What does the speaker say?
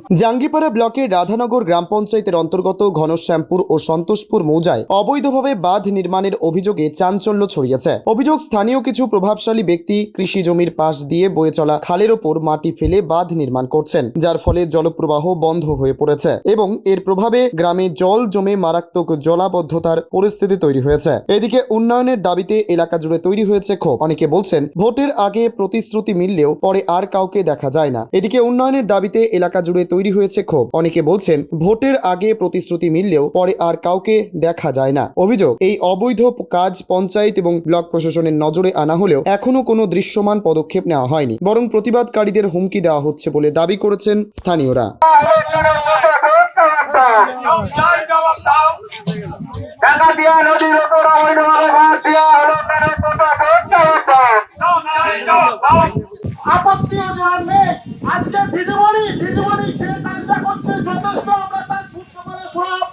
জাঙ্গিপাড়া ব্লকের রাধানগর গ্রাম পঞ্চায়েতের অন্তর্গত ঘনশ্যামপুর ও সন্তোষপুর মৌজায় অবৈধভাবে বাঁধ নির্মাণের অভিযোগে চাঞ্চল্য ছড়িয়েছে। অভিযোগ, স্থানীয় কিছু প্রভাবশালী ব্যক্তি কৃষি জমির পাশ দিয়ে বয়ে চলা খালের ওপর মাটি ফেলে বাঁধ নির্মাণ করছেন, যার ফলে জলপ্রবাহ বন্ধ হয়ে পড়েছে এবং এর প্রভাবে গ্রামে জল জমে মারাত্মক জলাবদ্ধতার পরিস্থিতি তৈরি হয়েছে। এদিকে উন্নয়নের দাবিতে এলাকা জুড়ে তৈরি হয়েছে ক্ষোভ। অনেকে বলছেন, ভোটের আগে প্রতিশ্রুতি মিললেও পরে আর কাউকে দেখা যায় না। এদিকে উন্নয়নের দাবিতে এলাকা জুড়ে তৈরি হয়েছে ক্ষোভ। অনেকে বলছেন, ভোটের আগে প্রতিশ্রুতি মিললেও পরে আর কাউকে দেখা যায় না। অভিযোগ, এই অবৈধ কাজ পঞ্চায়েত এবং ব্লক প্রশাসনের নজরে আনা হলেও এখনো কোনো দৃশ্যমান পদক্ষেপ নেওয়া হয়নি, বরং প্রতিবাদকারীদের হুমকি দেওয়া হচ্ছে বলে দাবি করেছেন স্থানীয়রা। আপত্তিও জানলে আজকে দিদিমণি সে তার